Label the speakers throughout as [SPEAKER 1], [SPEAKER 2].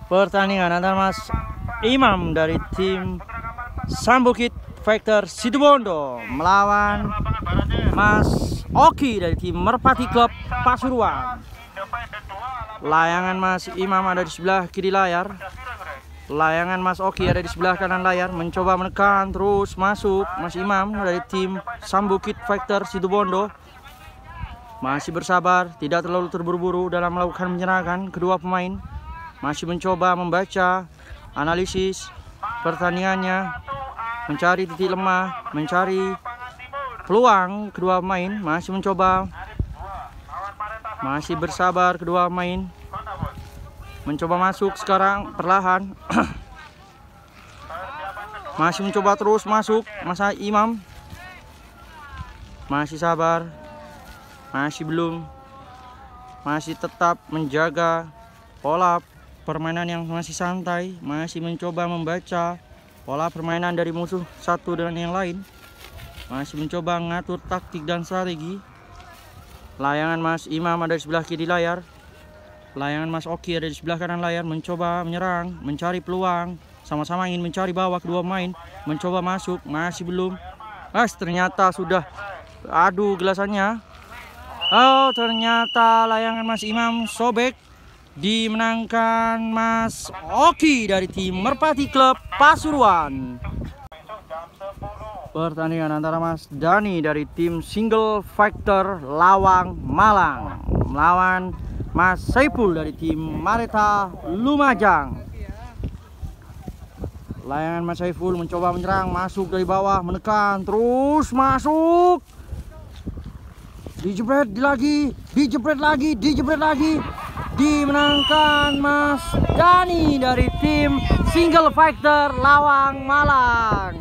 [SPEAKER 1] pertandingan antara Mas Imam dari tim Sambukit Fighter Situbondo melawan Mas Oki dari tim Merpati Club Pasuruan. Layangan Mas Imam ada di sebelah kiri layar. Layangan Mas Oki ada di sebelah kanan layar. Mencoba menekan terus masuk Mas Imam dari tim Sambukit Fighter Situbondo. Masih bersabar, tidak terlalu terburu-buru dalam melakukan penyerangan. Kedua pemain masih mencoba membaca, analisis pertandingannya, mencari titik lemah, mencari peluang. Kedua pemain masih mencoba, masih bersabar. Kedua pemain mencoba masuk sekarang perlahan. Masih mencoba terus masuk Mas Imam. Masih sabar, masih belum, masih tetap menjaga pola permainan yang masih santai, masih mencoba membaca pola permainan dari musuh satu dengan yang lain, masih mencoba mengatur taktik dan strategi. Layangan Mas Imam ada di sebelah kiri layar. Layangan Mas Oki ada di sebelah kanan layar. Mencoba menyerang, mencari peluang. Sama-sama ingin mencari bawah. Kedua pemain mencoba masuk, masih belum. Ternyata sudah adu gelasannya. Oh, ternyata layangan Mas Imam sobek. Dimenangkan Mas Oki dari tim Merpati Club Pasuruan. Pertandingan antara Mas Dani dari tim Single Fighter Lawang Malang melawan Mas Saiful dari tim Mareta Lumajang. Layangan Mas Saiful mencoba menyerang, masuk dari bawah, menekan terus masuk. Dijebret lagi, dijebret lagi, dijebret lagi. Dimenangkan Mas Dani dari tim Single Fighter Lawang Malang.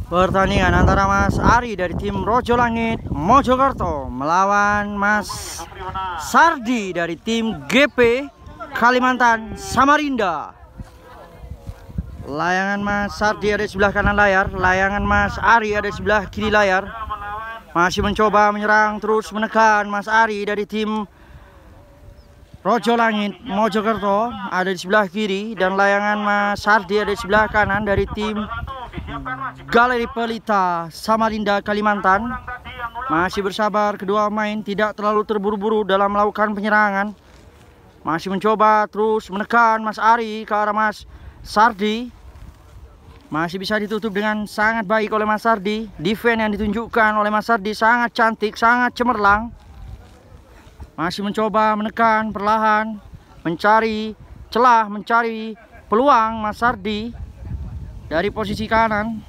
[SPEAKER 1] Pertandingan antara Mas Ari dari tim Rojo Langit Mojokerto melawan Mas Sardi dari tim GP Kalimantan Samarinda. Layangan Mas Sardi ada di sebelah kanan layar. Layangan Mas Ari ada di sebelah kiri layar. Masih mencoba menyerang terus menekan Mas Ari dari tim Rojo Langit Mojokerto ada di sebelah kiri. Dan layangan Mas Sardi ada di sebelah kanan dari tim Galeri Pelita Samarinda Kalimantan. Masih bersabar, kedua pemain tidak terlalu terburu-buru dalam melakukan penyerangan. Masih mencoba terus menekan Mas Ari ke arah Mas Sardi. Masih bisa ditutup dengan sangat baik oleh Mas Sardi. Defense yang ditunjukkan oleh Mas Sardi sangat cantik, sangat cemerlang. Masih mencoba menekan perlahan, mencari celah, mencari peluang Mas Sardi dari posisi kanan.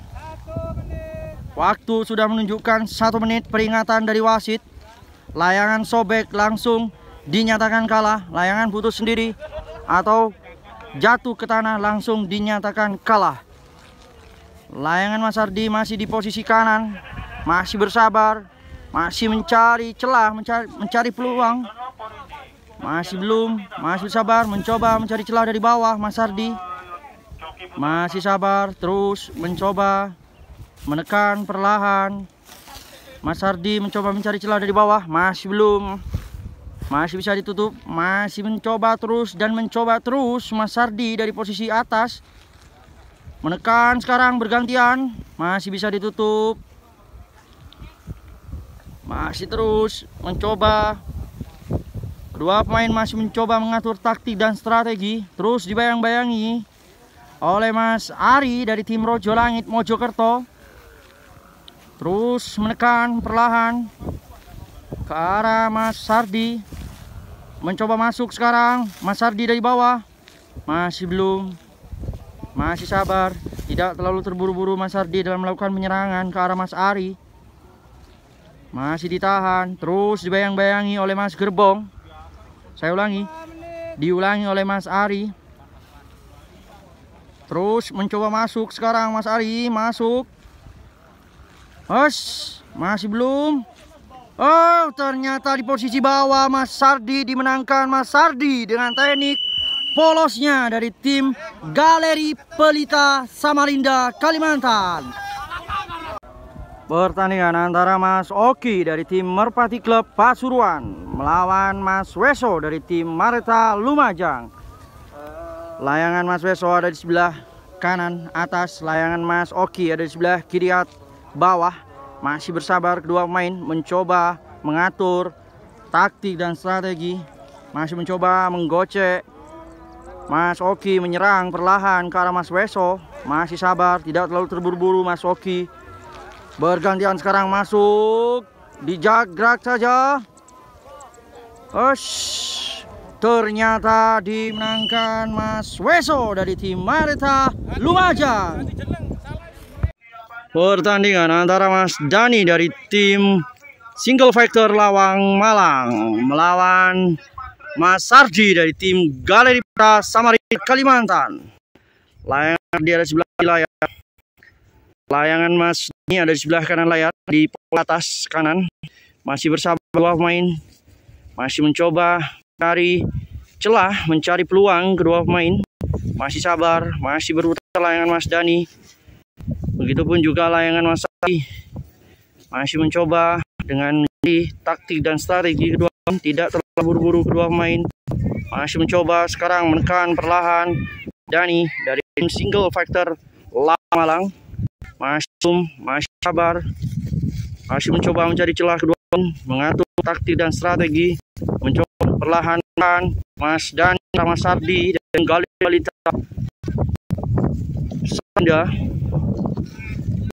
[SPEAKER 1] Waktu sudah menunjukkan 1 menit peringatan dari wasit. Layangan sobek langsung dinyatakan kalah. Layangan putus sendiri atau jatuh ke tanah langsung dinyatakan kalah. Layangan Mas Sardi masih di posisi kanan, masih bersabar, masih mencari celah, mencari peluang. Masih belum, masih bersabar, mencoba mencari celah dari bawah. Mas Sardi masih sabar, terus mencoba menekan perlahan. Mas Sardi mencoba mencari celah dari bawah, masih belum, masih bisa ditutup. Masih mencoba terus dan mencoba terus Mas Sardi dari posisi atas. Menekan sekarang bergantian, masih bisa ditutup. Masih terus mencoba. Kedua pemain masih mencoba mengatur taktik dan strategi. Terus dibayang-bayangi oleh Mas Ari dari tim Rojo Langit Mojokerto. Terus menekan perlahan ke arah Mas Sardi. Mencoba masuk sekarang Mas Sardi dari bawah. Masih belum, masih sabar, tidak terlalu terburu-buru Mas Sardi dalam melakukan penyerangan ke arah Mas Ari. Masih ditahan, terus dibayang-bayangi oleh Mas Gerbong. Saya ulangi, diulangi oleh Mas Ari. Terus mencoba masuk sekarang Mas Ari, masuk. Masih belum. Oh, ternyata di posisi bawah Mas Sardi dimenangkan Mas Sardi dengan teknik polosnya dari tim Galeri Pelita Samarinda Kalimantan. Pertandingan antara Mas Oki dari tim Merpati Klub Pasuruan melawan Mas Weso dari tim Mareta Lumajang. Layangan Mas Weso ada di sebelah kanan atas, layangan Mas Oki ada di sebelah kiri bawah. Masih bersabar kedua pemain mencoba mengatur taktik dan strategi. Masih mencoba menggocek. Mas Oki menyerang perlahan ke arah Mas Weso. Masih sabar, tidak terlalu terburu-buru Mas Oki. Bergantian sekarang masuk, dijagrak saja. Ternyata dimenangkan Mas Weso dari tim Mareta Lumajang. Pertandingan antara Mas Dani dari tim Single Factor Lawang Malang melawan Mas Sardi dari tim Galeri Putra Samarinda Kalimantan. Layangan dia ada sebelah layar. Layangan Mas ini ada di sebelah kanan layar, di atas kanan. Masih bersabar dua pemain. Masih mencoba mencari celah, mencari peluang kedua pemain. Masih sabar, masih berputar layangan Mas Dani. Begitupun juga layangan Mas Sari. Masih mencoba dengan taktik dan strategi kedua pemain. Tidak terlalu buru-buru kedua pemain. Masih mencoba sekarang menekan perlahan Dani dari tim Single Factor Lawang Malang. Masih sabar, masih mencoba mencari celah kedua pemain, mengatur taktik dan strategi, mencoba perlahan Mas Dani sama Sardi dan Galeri Samarinda.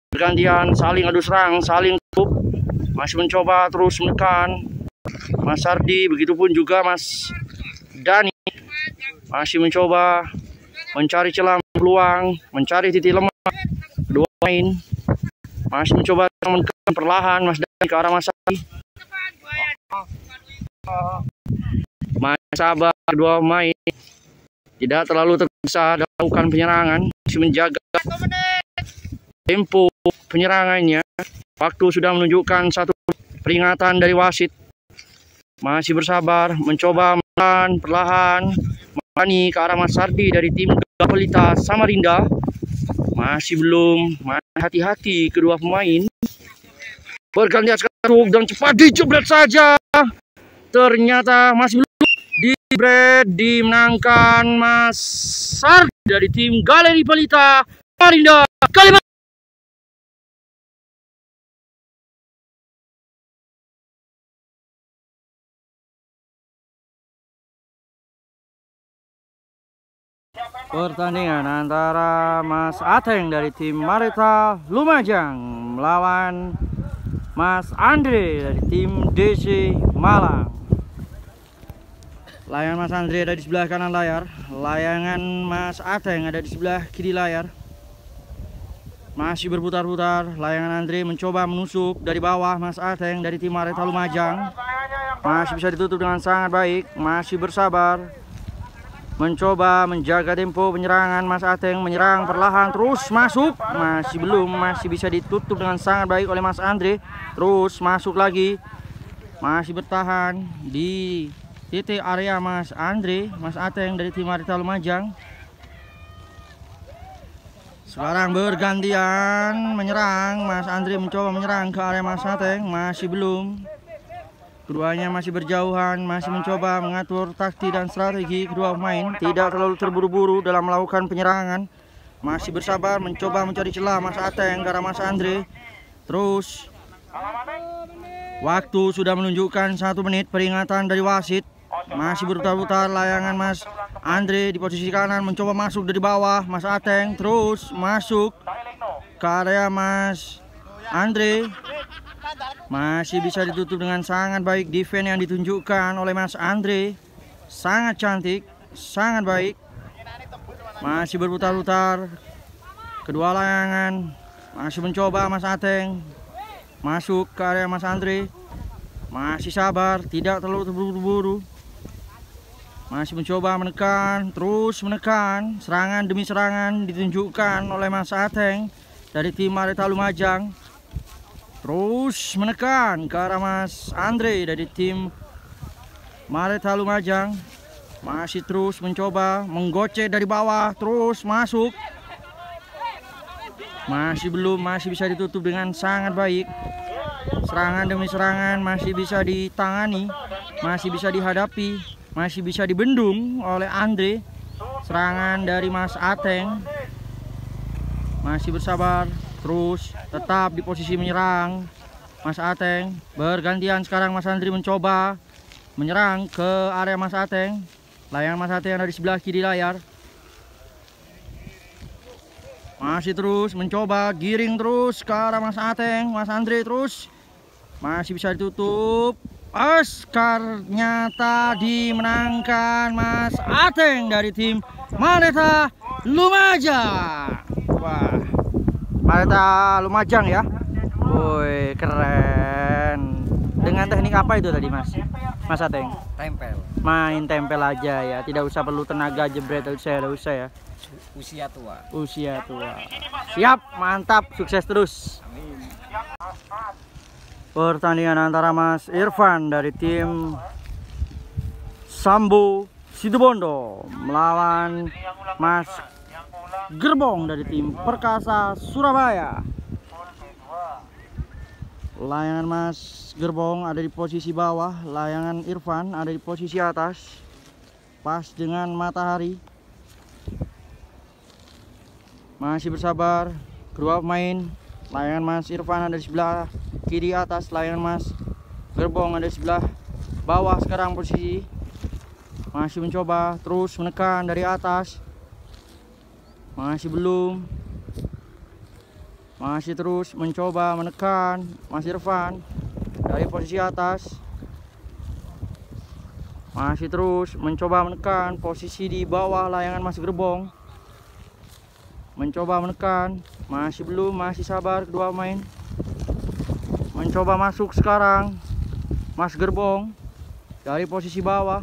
[SPEAKER 1] Bergantian saling adu serang, saling tutup. Masih mencoba terus menekan Mas Sardi, begitupun juga Mas Dani. Masih mencoba mencari celah peluang, mencari titik lemah kedua pemain. Masih mencoba menekan perlahan Mas Dani ke arah Mas Sardi. Masih sabar kedua pemain, tidak terlalu tergesa melakukan penyerangan, masih menjaga tempo penyerangannya. Waktu sudah menunjukkan satu peringatan dari wasit. Masih bersabar, mencoba menekan perlahan Mani ke arah Mas Sardi dari tim Galeri Putra Samarinda. Masih belum, hati-hati kedua pemain. Bergantian sekarang dan cepat dijebret saja. Ternyata masih belum dijebret, dimenangkan Mas Sardi dari tim Galeri Putra Samarinda Kalimantan. Pertandingan antara Mas Ateng dari tim Mareta Lumajang melawan Mas Andre dari tim DC Malang. Layangan Mas Andre ada di sebelah kanan layar, layangan Mas Ateng ada di sebelah kiri layar. Masih berputar-putar, layangan Andre mencoba menusuk dari bawah Mas Ateng dari tim Mareta Lumajang. Masih bisa ditutup dengan sangat baik, masih bersabar. Mencoba menjaga tempo penyerangan Mas Ateng, menyerang perlahan terus masuk, masih belum, masih bisa ditutup dengan sangat baik oleh Mas Andre. Terus masuk lagi, masih bertahan di titik area Mas Andre, Mas Ateng dari tim Mareta Lumajang. Sekarang bergantian menyerang, Mas Andre mencoba menyerang ke area Mas Ateng, masih belum. Keduanya masih berjauhan, masih mencoba mengatur taktik dan strategi kedua pemain. Tidak terlalu terburu-buru dalam melakukan penyerangan. Masih bersabar mencoba mencari celah Mas Ateng ke arah Mas Andre. Terus waktu sudah menunjukkan 1 menit peringatan dari wasit. Masih berputar-putar layangan Mas Andre di posisi kanan, mencoba masuk dari bawah Mas Ateng. Terus masuk ke area Mas Andre. Masih bisa ditutup dengan sangat baik. Defense yang ditunjukkan oleh Mas Andre sangat cantik, sangat baik. Masih berputar-putar kedua layangan. Masih mencoba Mas Ateng masuk ke area Mas Andre. Masih sabar, tidak terlalu terburu-buru. Masih mencoba menekan, terus menekan. Serangan demi serangan ditunjukkan oleh Mas Ateng dari tim Mareta Lumajang. Terus menekan ke arah Mas Andre dari tim Mareta Lumajang. Masih terus mencoba menggocek dari bawah, terus masuk. Masih belum, masih bisa ditutup dengan sangat baik. Serangan demi serangan masih bisa ditangani, masih bisa dihadapi, masih bisa dibendung oleh Andre. Serangan dari Mas Ateng. Masih bersabar, terus tetap di posisi menyerang. Mas Ateng bergantian sekarang Mas Andri mencoba menyerang ke area Mas Ateng. Layangan Mas Ateng ada di sebelah kiri layar. Masih terus mencoba giring terus ke arah Mas Ateng. Mas Andre terus masih bisa ditutup. Ternyata dimenangkan Mas Ateng dari tim Maleta Lumajang. Wah, Maleta Lumajang ya. Woi, keren. Dengan teknik apa itu tadi Mas Ateng?
[SPEAKER 2] Tempel.
[SPEAKER 1] Main tempel aja ya, tidak usah perlu tenaga jebret, tidak usah ya.
[SPEAKER 2] Usia tua.
[SPEAKER 1] Usia tua. Siap, mantap, sukses terus.
[SPEAKER 2] Amin.
[SPEAKER 1] Pertandingan antara Mas Irfan dari tim Sambo Situbondo melawan Mas Gerbong dari tim Perkasa Surabaya. Layangan Mas Gerbong ada di posisi bawah, layangan Irfan ada di posisi atas, pas dengan matahari. Masih bersabar kedua pemain. Layangan Mas Irfan ada di sebelah kiri atas, layangan Mas Gerbong ada di sebelah bawah sekarang posisi. Masih mencoba terus menekan dari atas. Masih belum. Masih terus mencoba menekan Mas Irfan dari posisi atas. Masih terus mencoba menekan posisi di bawah layangan Mas Gerbong. Mencoba menekan, masih belum, masih sabar kedua pemain. Mencoba masuk sekarang Mas Gerbong dari posisi bawah.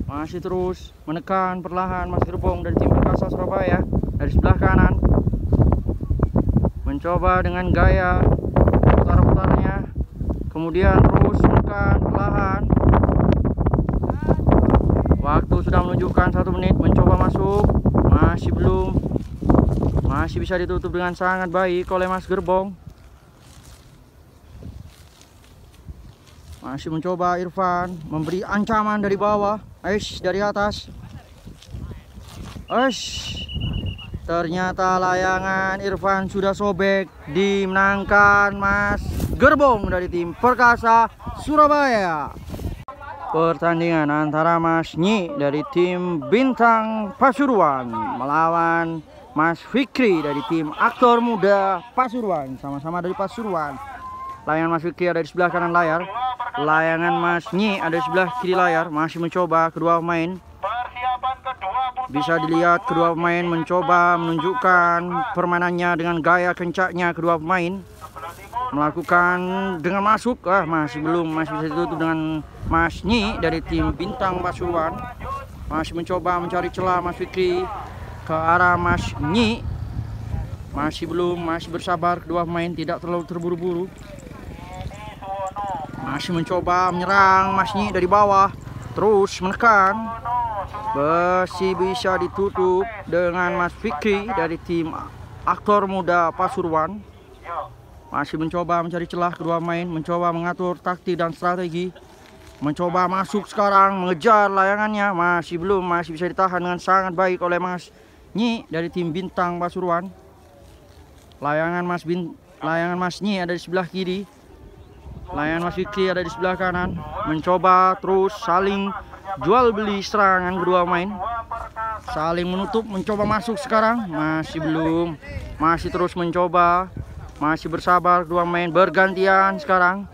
[SPEAKER 1] Masih terus menekan perlahan Mas Gerbong dari tim Perkasa Surabaya dari sebelah kanan. Mencoba dengan gaya putar-putarnya, kemudian terus menekan perlahan. Waktu sudah menunjukkan 1 menit. Mencoba masuk, masih belum. Masih bisa ditutup dengan sangat baik oleh Mas Gerbong. Masih mencoba Irfan memberi ancaman dari bawah, dari atas. Ternyata layangan Irfan sudah sobek, dimenangkan Mas Gerbong dari tim Perkasa Surabaya. Pertandingan antara Mas Nyi dari tim Bintang Pasuruan melawan Mas Fikri dari tim Aktor Muda Pasuruan, sama-sama dari Pasuruan. Layangan Mas Fikri ada di sebelah kanan layar, layangan Mas Nyi ada di sebelah kiri layar. Masih mencoba kedua pemain. Bisa dilihat kedua pemain mencoba menunjukkan permainannya dengan gaya kencaknya kedua pemain. Melakukan dengan masuk, masih belum, masih bisa ditutup dengan Mas Nyi dari tim Bintang Pasuruan. Masih mencoba mencari celah Mas Fikri ke arah Mas Nyi. Masih belum, masih bersabar kedua pemain, tidak terlalu terburu-buru. Masih mencoba menyerang Mas Nyi dari bawah, terus menekan. Masih bisa ditutup dengan Mas Fikri dari tim Aktor Muda Pasuruan. Masih mencoba mencari celah kedua pemain, mencoba mengatur taktik dan strategi. Mencoba masuk sekarang, mengejar layangannya, masih belum, masih bisa ditahan dengan sangat baik oleh Mas Nyi dari tim Bintang Pasuruan. Layangan Mas Nyi ada di sebelah kiri, layangan Mas Fikri ada di sebelah kanan. Mencoba terus saling jual beli serangan kedua pemain, saling menutup, mencoba masuk sekarang, masih belum, masih terus mencoba. Masih bersabar kedua pemain, bergantian sekarang.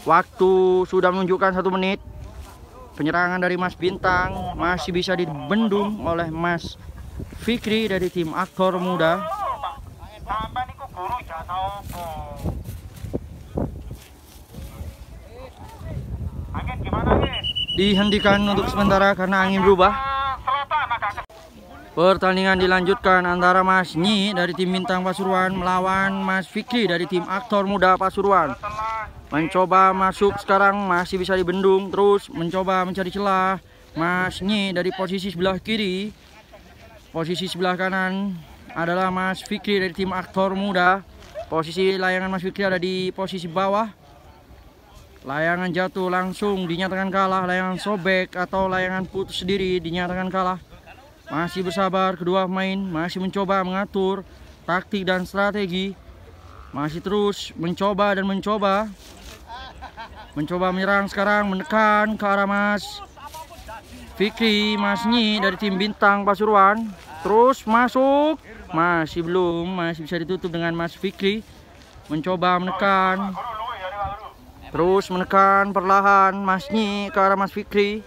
[SPEAKER 1] Waktu sudah menunjukkan 1 menit. Penyerangan dari Mas Bintang masih bisa dibendung oleh Mas Fikri dari tim Aktor Muda. Dihentikan untuk sementara karena angin berubah. Pertandingan dilanjutkan antara Mas Nyi dari tim Bintang Pasuruan melawan Mas Fikri dari tim Aktor Muda Pasuruan. Mencoba masuk sekarang, masih bisa dibendung, terus mencoba mencari celah Mas Nyi dari posisi sebelah kiri. Posisi sebelah kanan adalah Mas Fikri dari tim Aktor Muda. Posisi layangan Mas Fikri ada di posisi bawah. Layangan jatuh langsung dinyatakan kalah, layangan sobek atau layangan putus sendiri dinyatakan kalah. Masih bersabar kedua pemain, masih mencoba mengatur taktik dan strategi. Masih terus mencoba dan mencoba menyerang sekarang, menekan ke arah Mas Fikri, Mas Nyi dari tim Bintang Pasuruan. Terus masuk, masih belum, masih bisa ditutup dengan Mas Fikri. Mencoba menekan, terus menekan perlahan Mas Nyi ke arah Mas Fikri.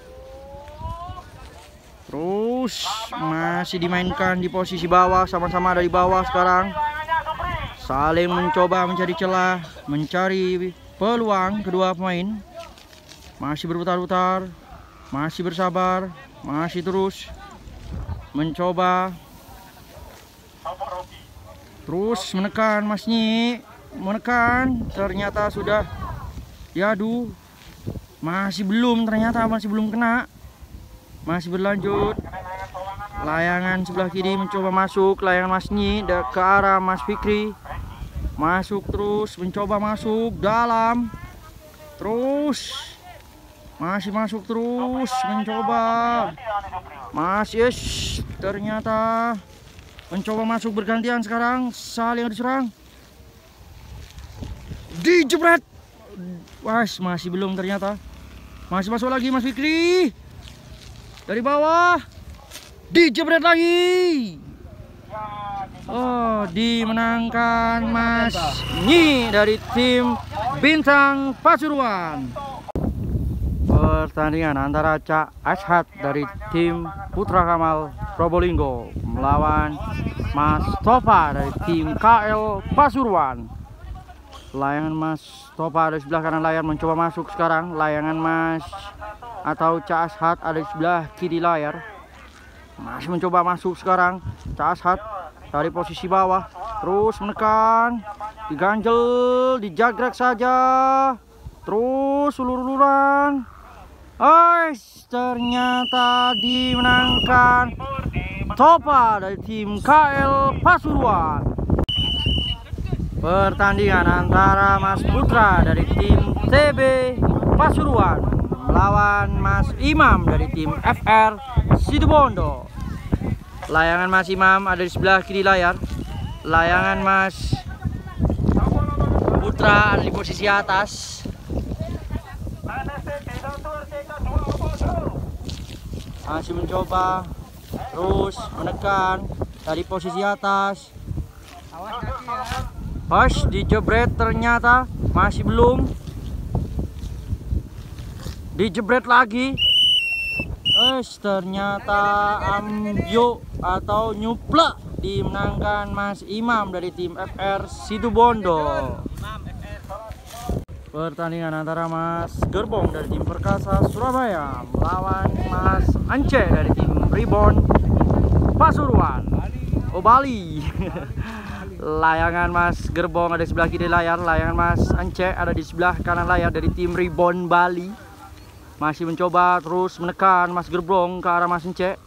[SPEAKER 1] Terus masih dimainkan di posisi bawah, sama-sama dari bawah sekarang. Saling mencoba mencari celah, mencari peluang kedua pemain. Masih berputar-putar, masih bersabar, masih terus mencoba. Terus menekan Mas Nyi, menekan, ternyata sudah diadu. Masih belum, ternyata masih belum kena. Masih berlanjut. Layangan sebelah kiri mencoba masuk, layangan Mas Nyi ke arah Mas Fikri. Masuk terus, mencoba masuk dalam. Terus masih masuk terus, mencoba. Masih, ternyata mencoba masuk bergantian sekarang, saling diserang. Dijebret. Masih belum ternyata. Masih masuk lagi Mas Fikri. Dari bawah. Dijebret lagi. Oh, dimenangkan Mas Nyi dari tim Bintang Pasuruan. Pertandingan antara Cak Ashad dari tim Putra Kamal Probolinggo melawan Mas Topa dari tim KL Pasuruan. Layangan Mas Topa ada di sebelah kanan layar, mencoba masuk sekarang. Layangan Mas atau Cak Ashad ada di sebelah kiri layar. Masih mencoba masuk sekarang. Cak Ashad dari posisi bawah, terus menekan, diganjel, dijagrek saja, terus ulur-uluran. Ternyata dimenangkan Topa dari tim KL Pasuruan. Pertandingan antara Mas Putra dari tim TB Pasuruan melawan Mas Imam dari tim FR Situbondo. Layangan Mas Imam ada di sebelah kiri layar. Layangan Mas Putra ada di posisi atas. Masih mencoba terus menekan dari posisi atas. Dijebret ternyata masih belum. Dijebret lagi. Ternyata ambio atau nyuplak dimenangkan Mas Imam dari tim FR Situbondo. Pertandingan antara Mas Gerbong dari tim Perkasa Surabaya melawan Mas Ance dari tim Ribon Pasuruan. Bali. Layangan Mas Gerbong ada di sebelah kiri layar, layangan Mas Ance ada di sebelah kanan layar dari tim Ribon Bali. Masih mencoba terus menekan Mas Gerbong ke arah Mas Ence.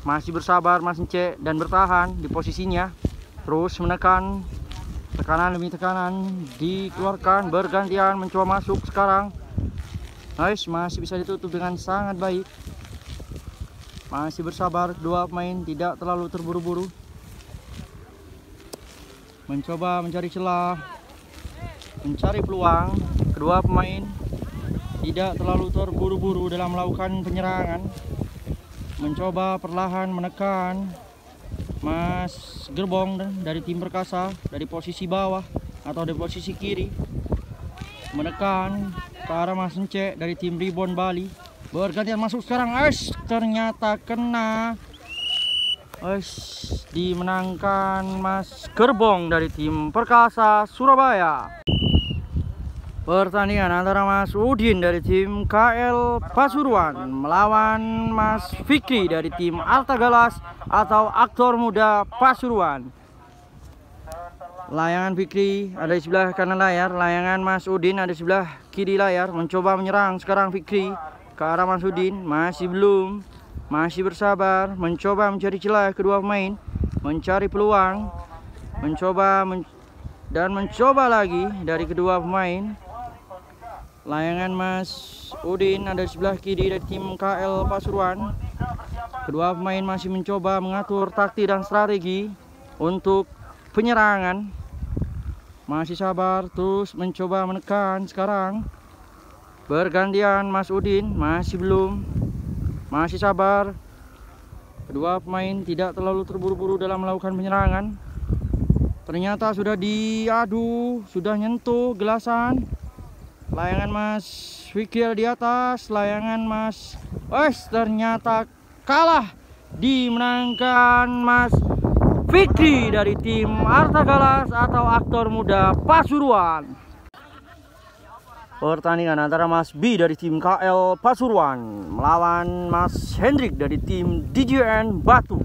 [SPEAKER 1] Masih bersabar Mas Ence dan bertahan di posisinya. Terus menekan, tekanan demi tekanan dikeluarkan, bergantian mencoba masuk sekarang. Masih bisa ditutup dengan sangat baik. Masih bersabar kedua pemain, tidak terlalu terburu-buru. Mencoba mencari celah, mencari peluang. Kedua pemain tidak terlalu terburu-buru dalam melakukan penyerangan. Mencoba perlahan menekan Mas Gerbong dari tim Perkasa dari posisi bawah atau dari posisi kiri. Menekan ke arah Mas Ence dari tim Ribon Bali. Bergantian masuk sekarang. Ternyata kena. Dimenangkan Mas Gerbong dari tim Perkasa Surabaya. Pertandingan antara Mas Udin dari tim KL Pasuruan melawan Mas Fikri dari tim Artagalas atau Aktor Muda Pasuruan. Layangan Fikri ada di sebelah kanan layar, layangan Mas Udin ada di sebelah kiri layar. Mencoba menyerang sekarang Fikri ke arah Mas Udin, masih belum. masih bersabar, mencoba mencari celah kedua pemain, mencari peluang, dan mencoba lagi dari kedua pemain. Layangan Mas Udin ada di sebelah kiri dari tim KL Pasuruan. Kedua pemain masih mencoba mengatur taktik dan strategi untuk penyerangan. Masih sabar, terus mencoba menekan sekarang. Bergantian Mas Udin, masih belum. Masih sabar. Kedua pemain tidak terlalu terburu-buru dalam melakukan penyerangan. Ternyata sudah diadu, sudah nyentuh gelasan. Layangan Mas Fikir di atas, layangan Mas ternyata kalah, dimenangkan Mas Fikri dari tim Arta Galas atau aktor muda Pasuruan. Pertandingan antara Mas B dari tim KL Pasuruan melawan Mas Hendrik dari tim DJN Batu.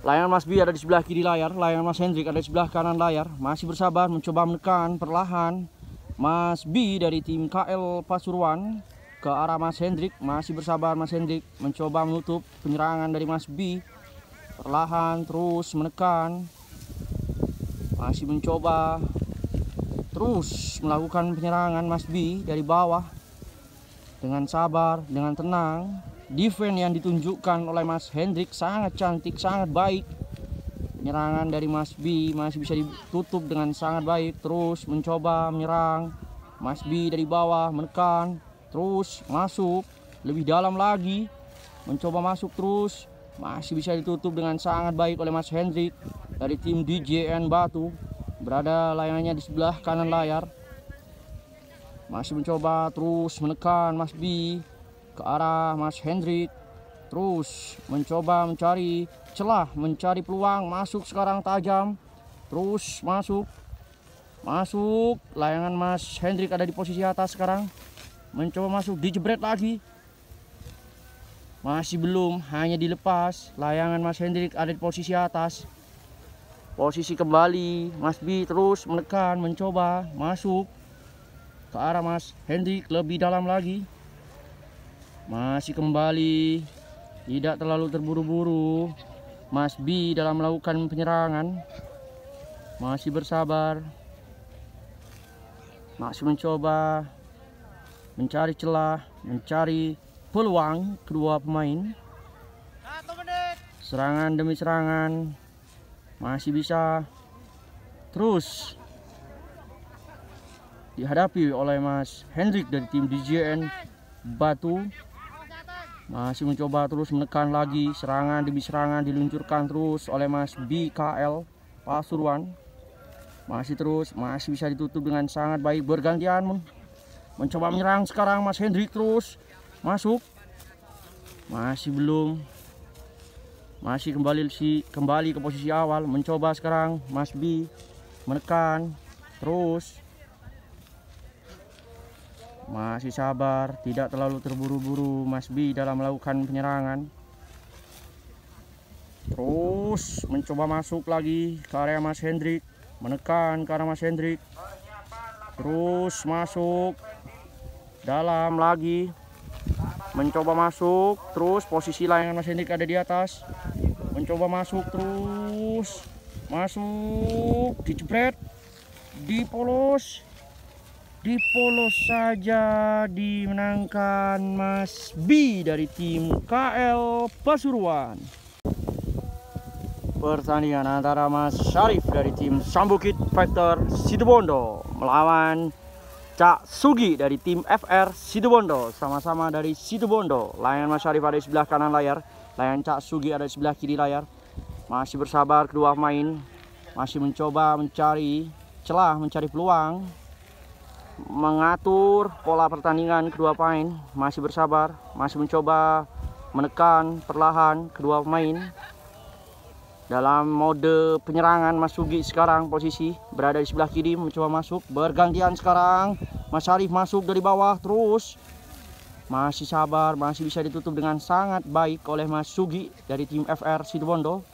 [SPEAKER 1] Layangan Mas B ada di sebelah kiri layar, layangan Mas Hendrik ada di sebelah kanan layar. Masih bersabar mencoba menekan perlahan. Mas B dari tim KL Pasuruan ke arah Mas Hendrik. Masih bersabar Mas Hendrik mencoba menutup penyerangan dari Mas B. Perlahan terus menekan. Masih mencoba terus melakukan penyerangan Mas B dari bawah. Dengan sabar, dengan tenang. Defense yang ditunjukkan oleh Mas Hendrik sangat cantik, sangat baik. Penyerangan dari Mas B masih bisa ditutup dengan sangat baik. Terus mencoba menyerang. Mas B dari bawah menekan. Terus masuk lebih dalam lagi. Mencoba masuk terus. Masih bisa ditutup dengan sangat baik oleh Mas Hendrik dari tim DJN Batu. Berada layangannya di sebelah kanan layar. Masih mencoba terus menekan Mas B ke arah Mas Hendrik. Terus mencoba mencari celah, mencari peluang. Masuk sekarang tajam. Terus masuk. Layangan Mas Hendrik ada di posisi atas sekarang. Mencoba masuk, dijebret lagi. Masih belum, hanya dilepas. Layangan Mas Hendrik ada di posisi atas. Posisi kembali, Mas B terus menekan, mencoba masuk ke arah Mas Hendrik lebih dalam lagi. Masih kembali, tidak terlalu terburu-buru Mas B dalam melakukan penyerangan. Masih bersabar. Masih mencoba mencari celah, mencari peluang kedua pemain. Serangan demi serangan masih bisa terus dihadapi oleh Mas Hendrik dari tim DJN Batu. Masih mencoba terus menekan lagi, serangan demi serangan diluncurkan terus oleh Mas B KL Pasuruan. Masih bisa ditutup dengan sangat baik. Bergantian mencoba menyerang sekarang Mas Hendrik terus masuk. Masih belum. Masih kembali ke posisi awal. Mencoba sekarang Mas B menekan terus. Masih sabar, tidak terlalu terburu-buru Mas B dalam melakukan penyerangan. Terus mencoba masuk lagi ke area Mas Hendrik. Menekan ke arah Mas Hendrik. Terus masuk dalam lagi. Mencoba masuk terus, posisi layangan Mas Hendrik ada di atas. Mencoba masuk terus. Masuk, dijebret, dipolos saja, dimenangkan Mas B dari tim KL Pasuruan. Pertandingan antara Mas Syarif dari tim Sambukit Factor Situbondo melawan Cak Sugi dari tim FR Situbondo, sama-sama dari Situbondo. Layangan Mas Syarif ada di sebelah kanan layar, layangan Cak Sugi ada di sebelah kiri layar. Masih bersabar kedua pemain, masih mencoba mencari celah, mencari peluang, mengatur pola pertandingan kedua pemain. Masih bersabar, masih mencoba menekan perlahan kedua pemain. Dalam mode penyerangan Mas Sugi sekarang posisi berada di sebelah kiri, mencoba masuk. Bergantian sekarang Mas Syarif masuk dari bawah terus. Masih sabar, masih bisa ditutup dengan sangat baik oleh Mas Sugi dari tim FR Situbondo.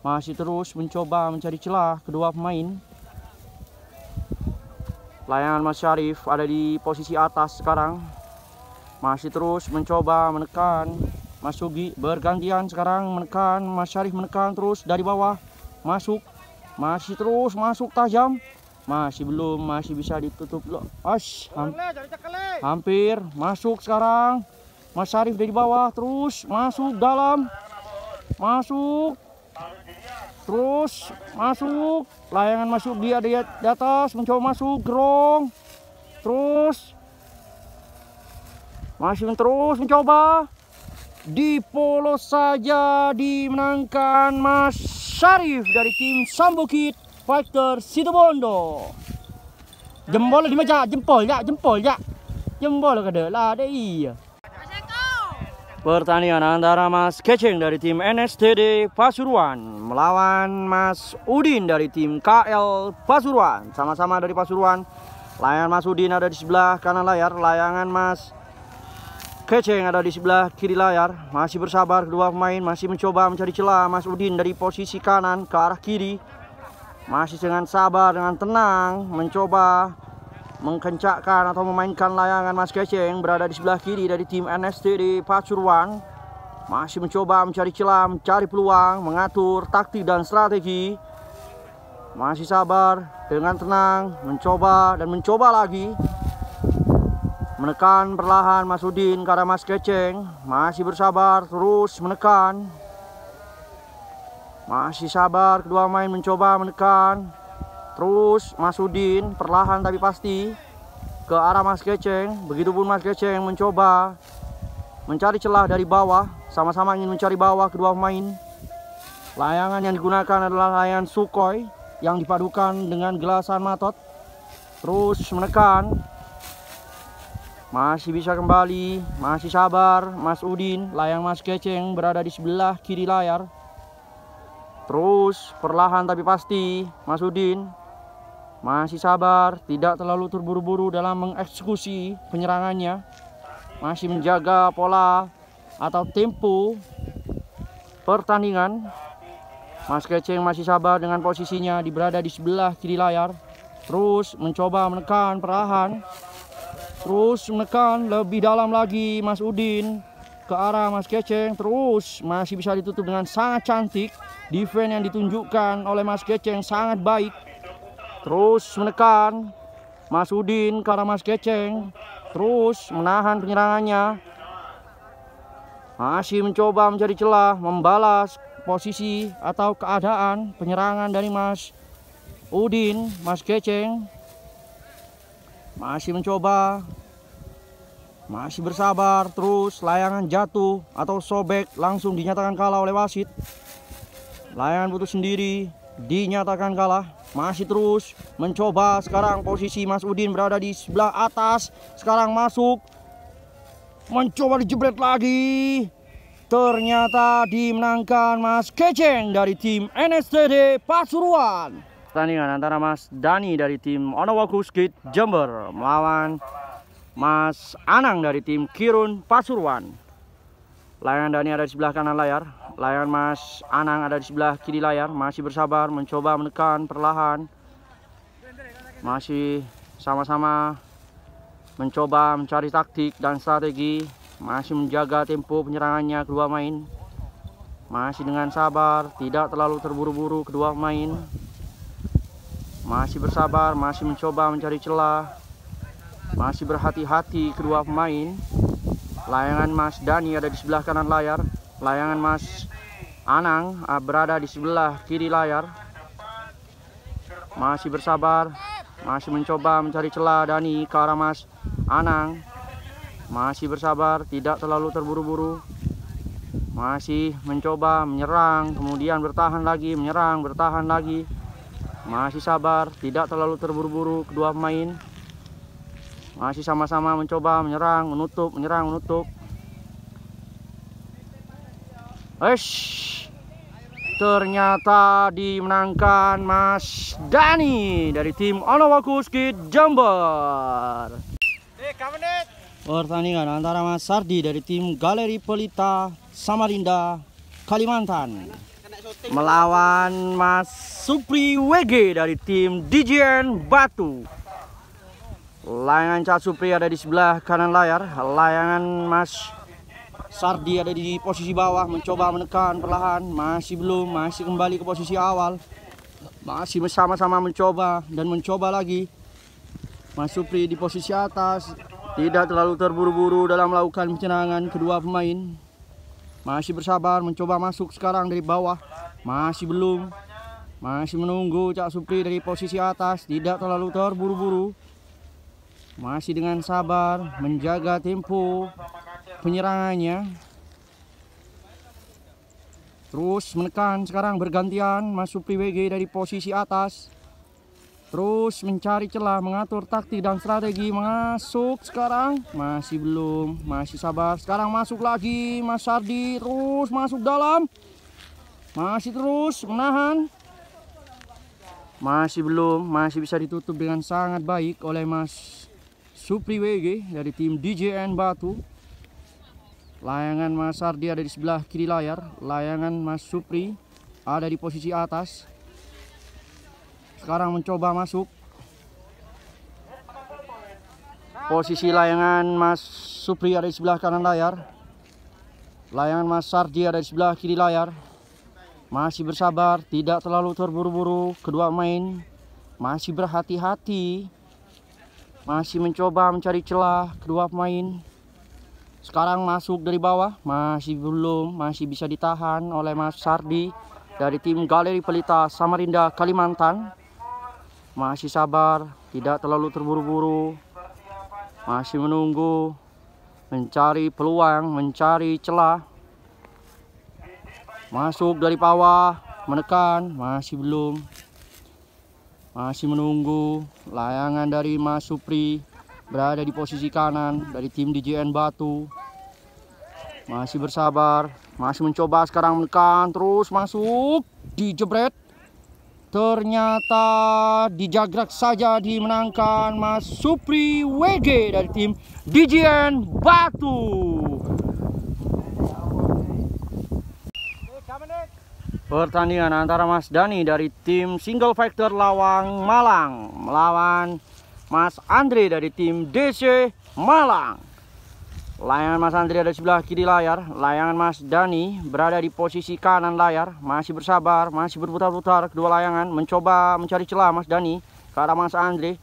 [SPEAKER 1] Masih terus mencoba mencari celah kedua pemain. Layangan Mas Syarif ada di posisi atas sekarang. Masih terus mencoba menekan. Mas Sugi bergantian sekarang menekan, Mas Syarif menekan terus dari bawah, masuk, masih terus masuk tajam, masih belum, masih bisa ditutup loh. Hampir masuk sekarang, Mas Syarif dari bawah terus masuk dalam, masuk, terus masuk, layangan masuk dia di atas, mencoba masuk gerong, terus masih terus mencoba. Di polos saja dimenangkan Mas Syarif dari tim Sambukit Fighter Situbondo. Jempol di meja, jempol ya, jempol kada lah deh iya. Pertandingan antara Mas Keceng dari tim NSTD Pasuruan melawan Mas Udin dari tim KL Pasuruan. Sama-sama dari Pasuruan. Layangan Mas Udin ada di sebelah kanan layar, layangan Mas Keceng ada di sebelah kiri layar. Masih bersabar kedua pemain, masih mencoba mencari celah. Mas Udin dari posisi kanan ke arah kiri, masih dengan sabar, dengan tenang mencoba mengkencakkan atau memainkan layangan. Mas Keceng berada di sebelah kiri dari tim NSTD Pasuruan, masih mencoba mencari celah, mencari peluang, mengatur taktik dan strategi. Masih sabar dengan tenang mencoba dan mencoba lagi. Menekan perlahan Mas Udin ke arah Mas Keceng, masih bersabar terus menekan. Masih sabar kedua pemain mencoba menekan. Terus Mas Udin perlahan tapi pasti ke arah Mas Keceng. Begitupun Mas Keceng mencoba mencari celah dari bawah, sama-sama ingin mencari bawah kedua pemain. Layangan yang digunakan adalah layangan Sukhoi yang dipadukan dengan gelasan matot. Terus menekan, masih bisa kembali, masih sabar Mas Udin. Layang Mas Keceng berada di sebelah kiri layar. Terus perlahan tapi pasti Mas Udin masih sabar, tidak terlalu terburu-buru dalam mengeksekusi penyerangannya. Masih menjaga pola atau tempo pertandingan. Mas Keceng masih sabar dengan posisinya berada di sebelah kiri layar. Terus mencoba menekan perlahan. Terus menekan lebih dalam lagi Mas Udin ke arah Mas Keceng. Terus masih bisa ditutup dengan sangat cantik. Defense yang ditunjukkan oleh Mas Keceng sangat baik. Terus menekan Mas Udin ke arah Mas Keceng. Terus menahan penyerangannya. Masih mencoba mencari celah, membalas posisi atau keadaan penyerangan dari Mas Udin. Mas Keceng masih mencoba, masih bersabar. Terus layangan jatuh atau sobek, langsung dinyatakan kalah oleh wasit. Layangan putus sendiri, dinyatakan kalah. Masih terus mencoba. Sekarang posisi Mas Udin berada di sebelah atas. Sekarang masuk, mencoba dijebret lagi. Ternyata dimenangkan Mas Keceng dari tim NSTD Pasuruan. Pertandingan antara Mas Dani dari tim Onowakuskit Jember melawan Mas Anang dari tim Kirun Pasuruan. Layangan Dani ada di sebelah kanan layar, layangan Mas Anang ada di sebelah kiri layar. Masih bersabar mencoba menekan perlahan. Masih sama-sama mencoba mencari taktik dan strategi. Masih menjaga tempo penyerangannya kedua pemain. Masih dengan sabar, tidak terlalu terburu-buru kedua pemain. Masih bersabar, masih mencoba mencari celah. Masih berhati-hati kedua pemain. Layangan Mas Dani ada di sebelah kanan layar. Layangan Mas Anang berada di sebelah kiri layar. Masih bersabar, masih mencoba mencari celah Dani ke arah Mas Anang. Masih bersabar, tidak terlalu terburu-buru. Masih mencoba menyerang, kemudian bertahan lagi, menyerang, bertahan lagi. Masih sabar, tidak terlalu terburu-buru kedua pemain. Masih sama-sama mencoba menyerang, menutup, menyerang, menutup. Ternyata dimenangkan Mas Dani dari tim Onowakuskit Jember. Pertandingan antara Mas Sardi dari tim Galeri Pelita Samarinda Kalimantan melawan Mas Supri WG dari tim DJN Batu. Layangan Cak Supri ada di sebelah kanan layar. Layangan Mas Sardi ada di posisi bawah, mencoba menekan perlahan, masih belum, masih kembali ke posisi awal. Masih bersama-sama mencoba dan mencoba lagi. Mas Supri di posisi atas, tidak terlalu terburu-buru dalam melakukan penyerangan kedua pemain. Masih bersabar mencoba masuk sekarang dari bawah, masih belum. Masih menunggu Cak Supri dari posisi atas, tidak terlalu terburu-buru. Masih dengan sabar menjaga tempo penyerangannya. Terus menekan sekarang bergantian Mas Supri WG dari posisi atas. Terus mencari celah, mengatur taktik dan strategi. Masuk sekarang, masih belum, masih sabar. Sekarang masuk lagi Mas Sardi, terus masuk dalam. Masih terus menahan. Masih belum, masih bisa ditutup dengan sangat baik oleh Mas Supri WG dari tim DJN Batu. Layangan Mas Sardi ada di sebelah kiri layar. Layangan Mas Supri ada di posisi atas. Sekarang mencoba masuk. Posisi layangan Mas Supri ada di sebelah kanan layar. Layangan Mas Sardi ada di sebelah kiri layar. Masih bersabar, tidak terlalu terburu-buru. Kedua pemain masih berhati-hati. Masih mencoba mencari celah kedua pemain. Sekarang masuk dari bawah, masih belum, masih bisa ditahan oleh Mas Sardi dari tim Galeri Pelita Samarinda, Kalimantan. Masih sabar, tidak terlalu terburu-buru. Masih menunggu, mencari peluang, mencari celah. Masuk dari bawah, menekan, masih belum. Masih menunggu. Layangan dari Mas Supri berada di posisi kanan dari tim DJN Batu. Masih bersabar, masih mencoba sekarang menekan, terus masuk, dijebret. Ternyata dijagrak saja, dimenangkan Mas Supri WG dari tim DJN Batu. Pertandingan antara Mas Dani dari tim Single Factor Lawang Malang melawan Mas Andre dari tim DC Malang. Layangan Mas Andre ada di sebelah kiri layar. Layangan Mas Dani berada di posisi kanan layar. Masih bersabar, masih berputar-putar kedua layangan, mencoba mencari celah Mas Dani ke arah Mas Andre.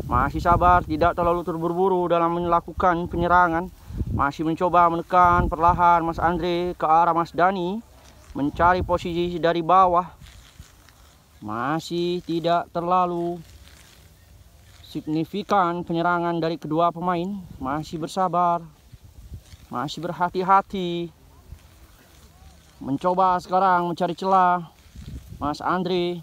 [SPEAKER 1] Masih sabar, tidak terlalu terburu-buru dalam melakukan penyerangan. Masih mencoba menekan perlahan Mas Andre ke arah Mas Dani, mencari posisi dari bawah. Masih tidak terlalu signifikan penyerangan dari kedua pemain. Masih bersabar, masih berhati-hati. Mencoba sekarang mencari celah Mas Andre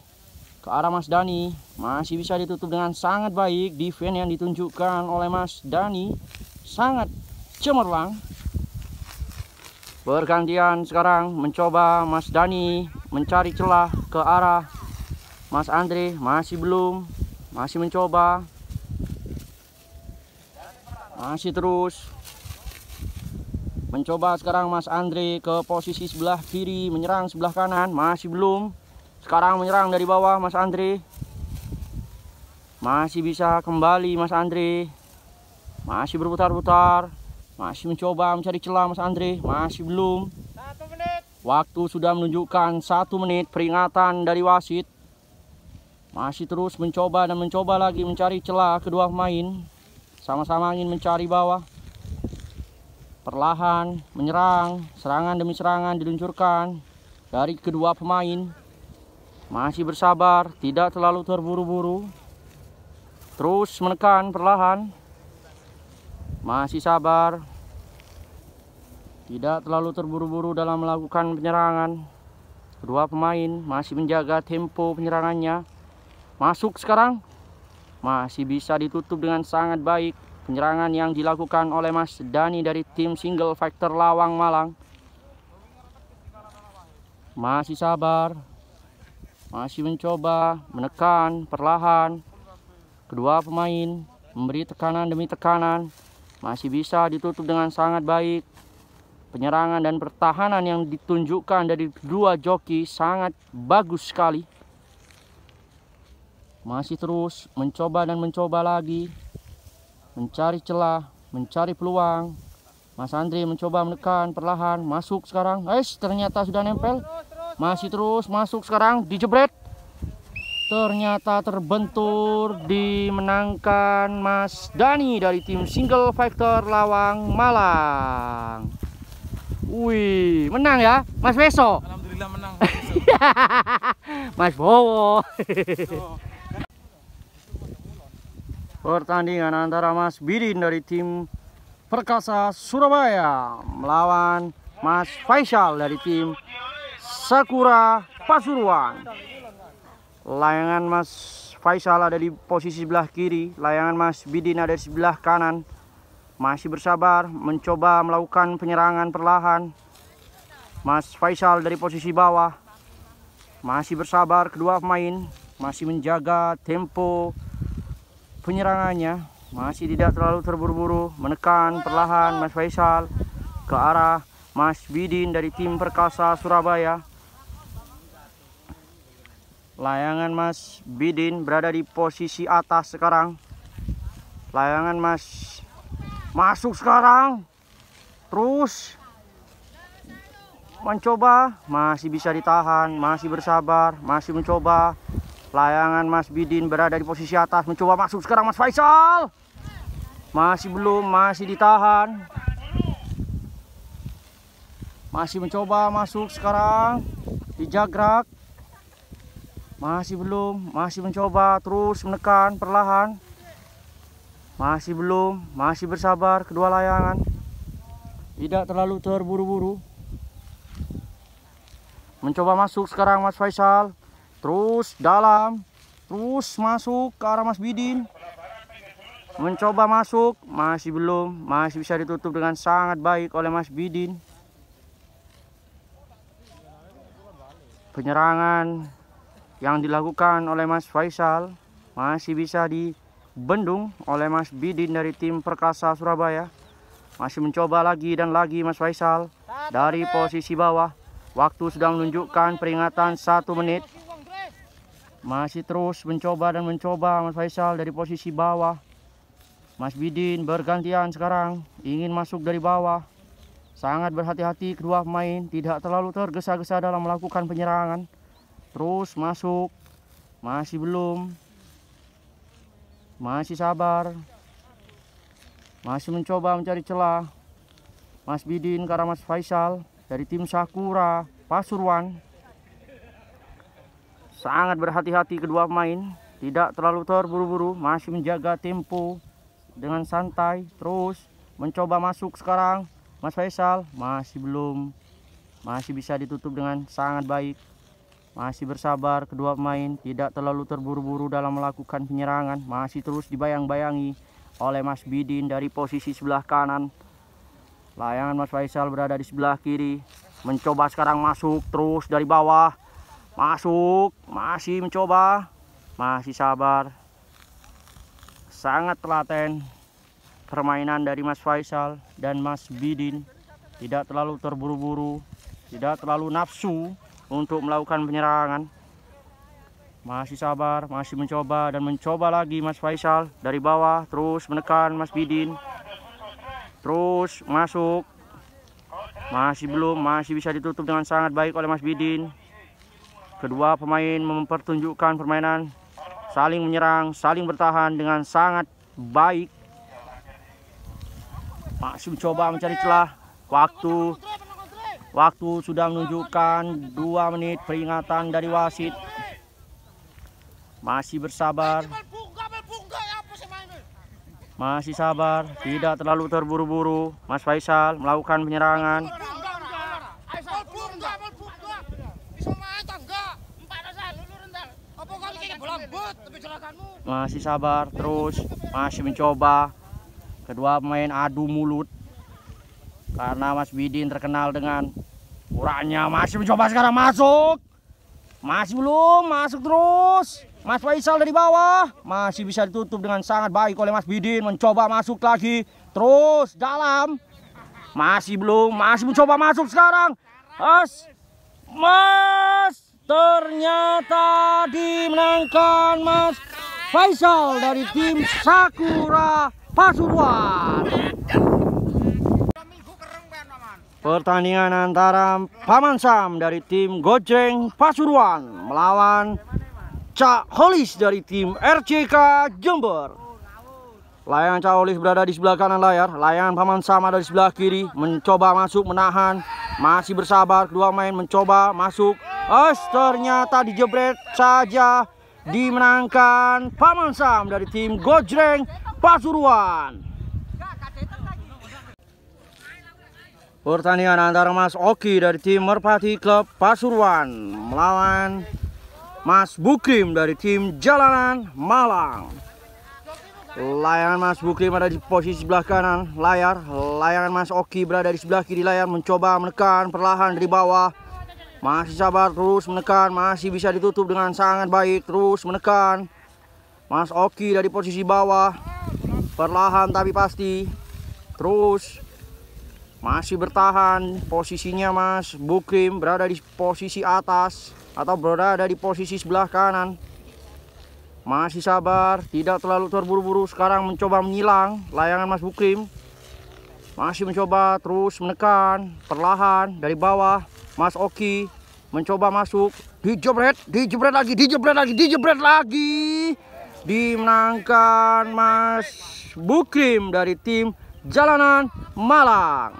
[SPEAKER 1] ke arah Mas Dani. Masih bisa ditutup dengan sangat baik. Defense yang ditunjukkan oleh Mas Dani sangat cemerlang. Bergantian sekarang mencoba Mas Dani mencari celah ke arah Mas Andre. Masih belum, masih mencoba, masih terus mencoba sekarang Mas Andre ke posisi sebelah kiri, menyerang sebelah kanan. Masih belum. Sekarang menyerang dari bawah Mas Andre. Masih bisa kembali Mas Andre. Masih berputar-putar. Masih mencoba mencari celah Mas Andre. Masih belum.
[SPEAKER 2] 1 menit.
[SPEAKER 1] Waktu sudah menunjukkan 1 menit peringatan dari wasit. Masih terus mencoba dan mencoba lagi mencari celah kedua pemain. Sama-sama ingin mencari bawah. Perlahan menyerang, serangan demi serangan diluncurkan dari kedua pemain. Masih bersabar, tidak terlalu terburu-buru. Terus menekan perlahan. Masih sabar, tidak terlalu terburu-buru dalam melakukan penyerangan. Kedua pemain masih menjaga tempo penyerangannya. Masuk sekarang, masih bisa ditutup dengan sangat baik penyerangan yang dilakukan oleh Mas Dani dari tim Single Factor Lawang Malang. Masih sabar, masih mencoba menekan perlahan. Kedua pemain memberi tekanan demi tekanan. Masih bisa ditutup dengan sangat baik. Penyerangan dan pertahanan yang ditunjukkan dari dua joki sangat bagus sekali. Masih terus mencoba dan mencoba lagi. Mencari celah, mencari peluang. Mas Andri mencoba menekan perlahan, masuk sekarang. Ternyata sudah nempel. Masih terus masuk sekarang, dijebret. Ternyata terbentur, dimenangkan Mas Dani dari tim Single Fighter Lawang Malang. Wih, menang ya Mas Beso.
[SPEAKER 2] Alhamdulillah menang.
[SPEAKER 1] Mas Bowo. Pertandingan antara Mas Bidin dari tim Perkasa Surabaya melawan Mas Faisal dari tim Sakura Pasuruan. Layangan Mas Faisal ada di posisi sebelah kiri, layangan Mas Bidin ada di sebelah kanan. Masih bersabar mencoba melakukan penyerangan perlahan. Mas Faisal dari posisi bawah masih bersabar, kedua pemain masih menjaga tempo penyerangannya. Masih tidak terlalu terburu-buru, menekan perlahan Mas Faisal ke arah Mas Bidin dari tim Perkasa Surabaya. Layangan Mas Bidin berada di posisi atas sekarang. Layangan Mas masuk sekarang. Terus mencoba, masih bisa ditahan, masih bersabar, masih mencoba. Layangan Mas Bidin berada di posisi atas, mencoba masuk sekarang Mas Faisal. Masih belum, masih ditahan. Masih mencoba masuk sekarang, dijagrak. Masih belum, masih mencoba terus menekan perlahan. Masih belum, masih bersabar kedua layangan. Tidak terlalu terburu-buru. Mencoba masuk sekarang Mas Faisal. Terus dalam, terus masuk ke arah Mas Bidin. Mencoba masuk, masih belum, masih bisa ditutup dengan sangat baik oleh Mas Bidin. Penyerangan yang dilakukan oleh Mas Faisal masih bisa dibendung oleh Mas Bidin dari tim Perkasa Surabaya. Masih mencoba lagi dan lagi Mas Faisal dari posisi bawah. Waktu sudah menunjukkan peringatan 1 menit. Masih terus mencoba dan mencoba Mas Faisal dari posisi bawah. Mas Bidin bergantian sekarang ingin masuk dari bawah. Sangat berhati-hati kedua pemain, tidak terlalu tergesa-gesa dalam melakukan penyerangan. Terus masuk, masih belum, masih sabar, masih mencoba mencari celah. Mas Bidin ke arah Mas Faisal dari tim Sakura Pasuruan. Sangat berhati-hati kedua pemain, tidak terlalu terburu-buru, masih menjaga tempo dengan santai. Terus mencoba masuk sekarang Mas Faisal, masih belum, masih bisa ditutup dengan sangat baik. Masih bersabar kedua pemain, tidak terlalu terburu-buru dalam melakukan penyerangan. Masih terus dibayang-bayangi oleh Mas Bidin dari posisi sebelah kanan. Layangan Mas Faisal berada di sebelah kiri. Mencoba sekarang masuk terus dari bawah. Masuk, masih mencoba, masih sabar. Sangat telaten permainan dari Mas Faisal dan Mas Bidin. Tidak terlalu terburu-buru, tidak terlalu nafsu untuk melakukan penyerangan. Masih sabar, masih mencoba dan mencoba lagi Mas Faisal dari bawah. Terus menekan Mas Bidin. Terus masuk. Masih belum, masih bisa ditutup dengan sangat baik oleh Mas Bidin. Kedua pemain mempertunjukkan permainan saling menyerang, saling bertahan dengan sangat baik. Masih mencoba mencari celah. Waktu sudah menunjukkan 2 menit peringatan dari wasit. Masih bersabar. Masih sabar, tidak terlalu terburu-buru. Mas Faisal melakukan penyerangan. Masih sabar, terus masih mencoba. Kedua pemain adu mulut karena Mas Bidin terkenal dengan uranya. Masih mencoba sekarang masuk. Masih belum, masuk terus. Mas Faisal dari bawah masih bisa ditutup dengan sangat baik oleh Mas Bidin. Mencoba masuk lagi, terus dalam. Masih belum, masih mencoba masuk sekarang. Mas ternyata dimenangkan Mas Faisal dari tim Sakura Pasuruan. Pertandingan antara Paman Sam dari tim Gojreng Pasuruan melawan Cak Holis dari tim RCK Jember. Layangan Cak Holis berada di sebelah kanan layar. Layangan Paman Sam ada di sebelah kiri. Mencoba masuk, menahan. Masih bersabar. Kedua main mencoba masuk. Ternyata dijebret saja. Dimenangkan Paman Sam dari tim Gojreng Pasuruan. Pertandingan antara Mas Oki dari tim Merpati Klub Pasuruan melawan Mas Bukrim dari tim Jalanan Malang. Layangan Mas Bukrim ada di posisi sebelah kanan layar. Layangan Mas Oki berada di sebelah kiri layar. Mencoba menekan perlahan dari bawah. Masih sabar, terus menekan. Masih bisa ditutup dengan sangat baik. Terus menekan. Mas Oki dari posisi bawah. Perlahan tapi pasti. Terus masih bertahan. Posisinya Mas Bukrim berada di posisi atas atau berada di posisi sebelah kanan. Masih sabar, tidak terlalu terburu-buru. Sekarang mencoba menyilang layangan Mas Bukrim. Masih mencoba terus menekan perlahan dari bawah. Mas Oki mencoba masuk, dijebret lagi, dijebret lagi. Dimenangkan Mas Bukrim dari tim Jalanan Malang.